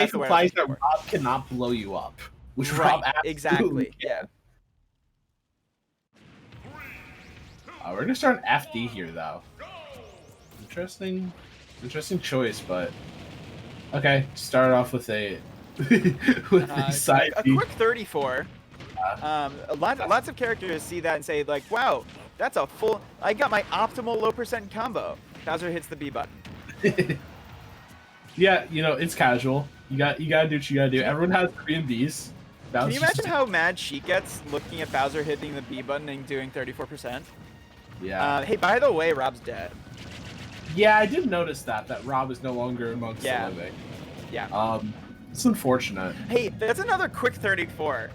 Safe implies that Rob cannot blow you up, which Rob absolutely exactly. can. Yeah. We're gonna start an FD here, though. Interesting choice, but okay. Start off with a a side a quick 34. Lots of characters see that and say like, "Wow, that's a full. I got my optimal low percent combo." Bowser hits the B button. Yeah, you know it's casual. You gotta do what you gotta do. Everyone has 3 and Bs. Can you imagine how mad she gets looking at Bowser hitting the B button and doing 34%? Yeah. Hey, by the way, Rob's dead. Yeah, I did notice that Rob is no longer amongst the living. Yeah. It's unfortunate. Hey, that's another quick 34.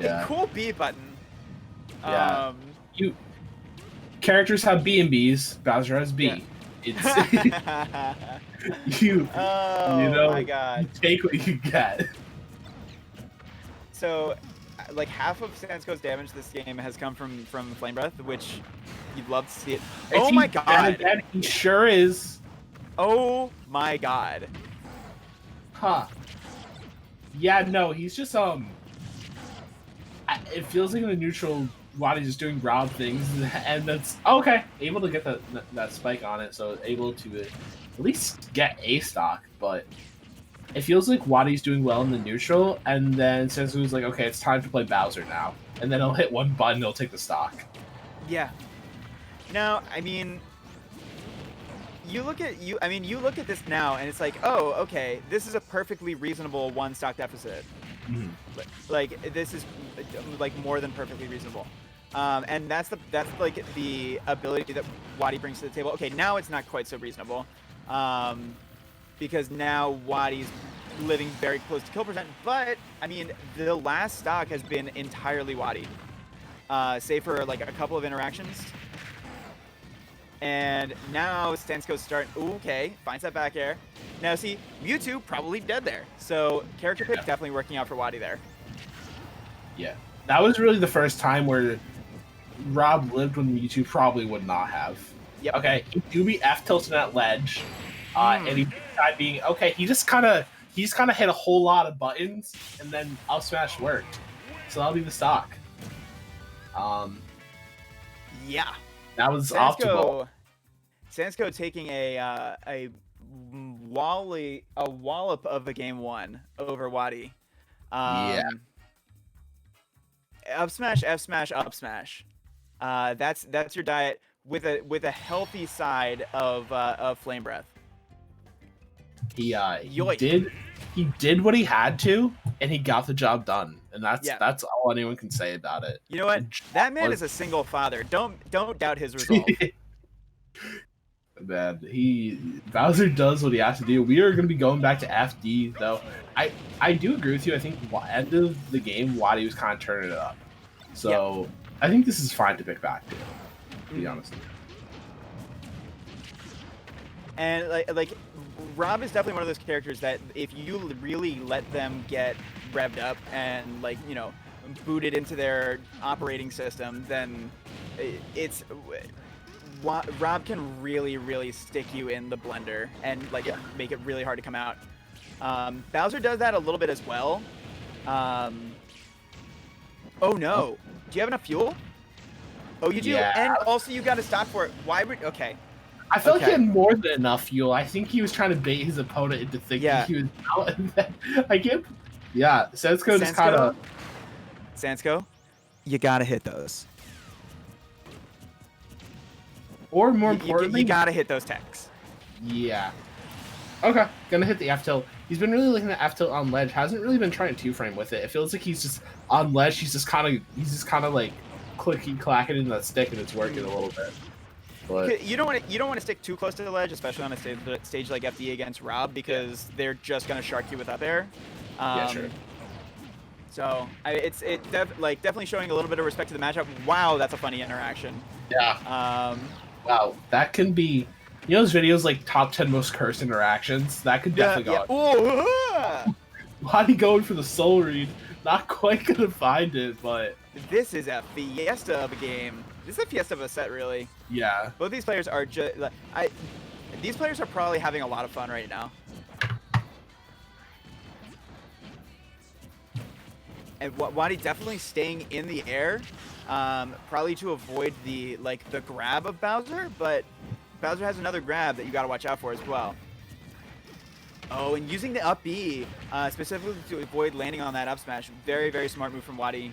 Yeah. A cool B button. Yeah. Characters have B and Bs. Bowser has B. Yeah. It's you know, my God. you take what you get. So, like half of Sansko's damage this game has come from Flame Breath, which you'd love to see it. Oh my God! He sure is. Oh my God! Huh? Yeah, no, he's just it feels like in the neutral, WaDi's just doing Rob things, and that's okay. Able to get that spike on it, so able to at least get a stock, but. It feels like WaDi's doing well in the neutral, and then Sansko's like, okay, it's time to play Bowser now. And then he'll hit one button, he'll take the stock. Yeah. Now, I mean, you look at this now, and it's like, oh, okay, this is a perfectly reasonable 1 stock deficit. Mm-hmm. Like this is like more than perfectly reasonable. And that's like the ability that WaDi brings to the table. Okay, now it's not quite so reasonable. Because now WaDi's living very close to kill percent, but I mean the last stock has been entirely WaDi, save for like a couple of interactions. And now Sansko's starting. Okay, finds that back air. Now see, Mewtwo probably dead there, so character pick definitely working out for WaDi there. Yeah, that was really the first time where Rob lived when Mewtwo probably would not have. Yep. Okay, he do be F tilting that ledge. And he being okay, he's kind of hit a whole lot of buttons, and then up smash worked, so that'll be the stock. Yeah, that was optimal. Sansko taking a wallop of a game 1 over WaDi. Yeah. Up smash, F smash, up smash. That's your diet with a healthy side of Flame Breath. He did what he had to, and he got the job done, and that's all anyone can say about it. You know what? That man is a single father. Don't doubt his resolve. Man, Bowser does what he has to do. We are going to be going back to FD, though. I do agree with you. I think end of the game, WaDi was kind of turning it up, so I think this is fine to pick back to be honest. And like Rob is definitely one of those characters that if you really let them get revved up and like, you know, booted into their operating system, then Rob can really stick you in the blender and like make it really hard to come out. Bowser does that a little bit as well. Oh no. Do you have enough fuel? Oh, you do? Yeah. And also you got to stop for it. Why would... Okay. I felt like he had more than enough fuel. I think he was trying to bait his opponent into thinking he was out. And then, I can't... Yeah, Sansko just kind of... Sansko, you got to hit those. Or more importantly... You got to hit those techs. Yeah. Okay, gonna hit the F tilt. He's been really looking at F tilt on ledge. Hasn't really been trying to 2-frame with it. It feels like he's just on ledge. He's just kind of like clicky clacking in that stick, and it's working a little bit. But you don't want to stick too close to the ledge, especially on a stage like FD against Rob, because they're just gonna shark you with up air. Yeah, sure. So it's definitely showing a little bit of respect to the matchup. Wow, that's a funny interaction. Yeah. Wow, that can be. You know those videos like top 10 most cursed interactions? That could definitely go. Oh, WaDi going for the soul read. Not quite gonna find it, but this is a fiesta of a game. This is a fiesta of a set, really. Yeah. Both these players are just these players are probably having a lot of fun right now. And WaDi definitely staying in the air, probably to avoid the grab of Bowser, but Bowser has another grab that you got to watch out for as well. Oh, and using the up B specifically to avoid landing on that up smash. Very, very smart move from WaDi.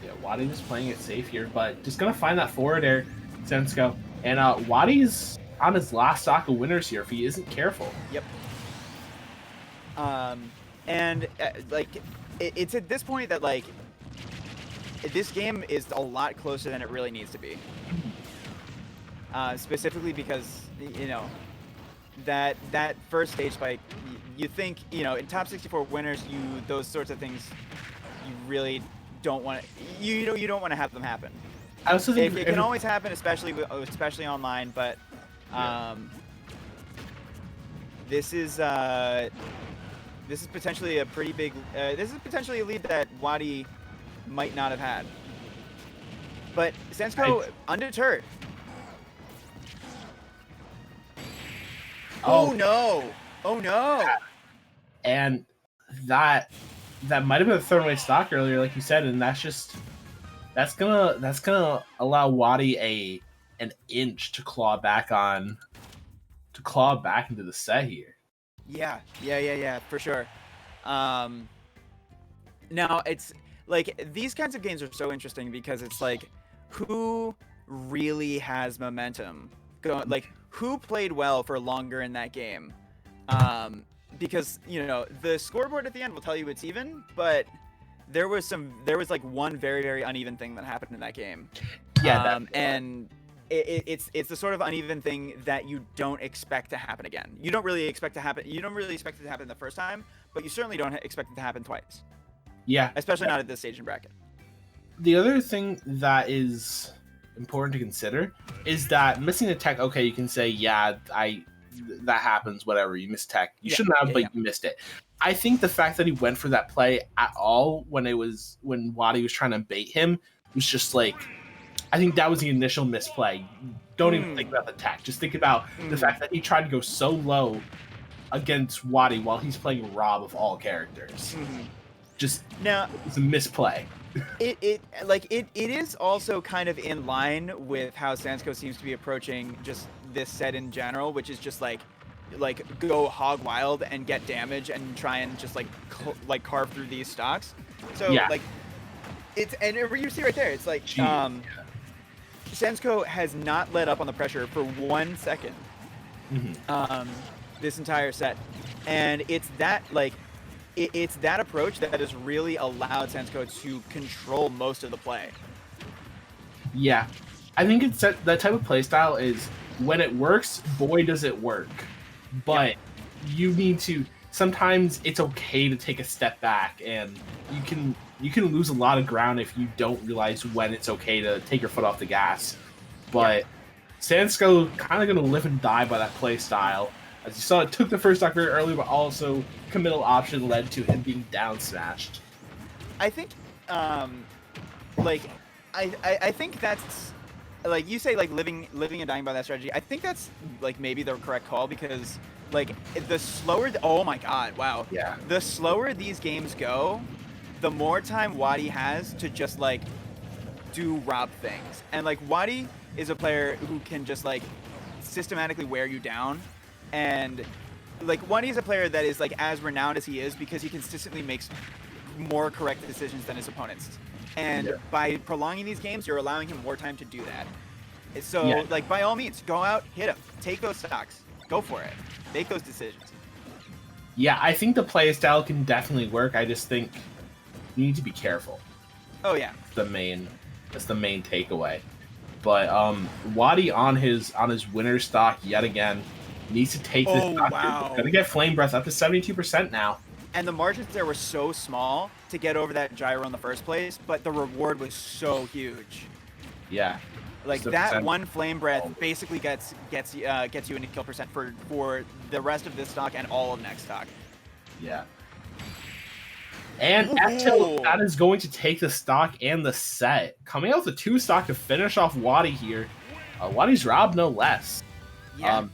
Yeah, WaDi just playing it safe here, but just gonna find that forward air, Sansko. And WaDi's on his last stock of winners here if he isn't careful. Yep. And like, it's at this point that like, this game is a lot closer than it really needs to be. Specifically because, you know, that first stage spike, you think, you know, in top 64 winners, those sorts of things, you really don't want to, you don't want to have them happen. I also think it can always happen, especially online, but this is potentially a pretty big. This is potentially a lead that WaDi might not have had. But Sansko undeterred. Oh no! Oh no! And that might have been a thrown away stock earlier, like you said, and that's gonna allow WaDi an inch to claw back into the set here. Yeah, for sure. Now it's like these kinds of games are so interesting because it's like who really has momentum going, like who played well for longer in that game, because you know the scoreboard at the end will tell you it's even, but there was like one very, very uneven thing that happened in that game. Yeah, and it's the sort of uneven thing that you don't expect to happen again. You don't really expect it to happen the first time, but you certainly don't expect it to happen twice. Yeah, especially not at this stage in bracket. The other thing that is important to consider is that missing a tech. Okay, you can say, yeah, that happens. Whatever, you missed tech. You shouldn't have, but you missed it. I think the fact that he went for that play at all when WaDi was trying to bait him was just like, I think that was the initial misplay. Don't even think about the tech. Just think about the fact that he tried to go so low against WaDi while he's playing R.O.B of all characters. Just now, it's a misplay. It is also kind of in line with how Sansko seems to be approaching just this set in general, which is just like go hog wild and get damage and try and just like carve through these stocks. So like it's, and you see right there, it's like Sansko has not let up on the pressure for 1 second this entire set, and it's that it's that approach that has really allowed Sansko to control most of the play. Yeah, I think it's that type of play style is when it works, boy does it work. But you need to, sometimes it's okay to take a step back, and you can lose a lot of ground if you don't realize when it's okay to take your foot off the gas. But Sansko kind of going to live and die by that play style. As you saw, it took the first stock very early, but also committal option led to him being down smashed. I think, I think that's, like you say, like living and dying by that strategy. I think that's like maybe the correct call, because like the slower, oh my god, wow. Yeah. The slower these games go, the more time WaDi has to just like do R.O.B things. And like WaDi is a player who can just like systematically wear you down. And like WaDi is a player that is like as renowned as he is because he consistently makes more correct decisions than his opponents. And by prolonging these games, you're allowing him more time to do that. So like by all means, go out, hit him, take those stocks, go for it, make those decisions. Yeah, I think the play style can definitely work. I just think you need to be careful. Oh yeah, that's the main takeaway. But WaDi on his winner stock yet again. Needs to take this stock. Wow. Gonna get Flame Breath up to 72% now. And the margins there were so small to get over that gyro in the first place, but the reward was so huge. Yeah. Like that one Flame Breath basically gets you into kill percent for the rest of this stock and all of next stock. Yeah. And F-Tilt, that is going to take the stock and the set. Coming out with a 2 stock to finish off WaDi here. WaDi's R.O.B no less. Yeah.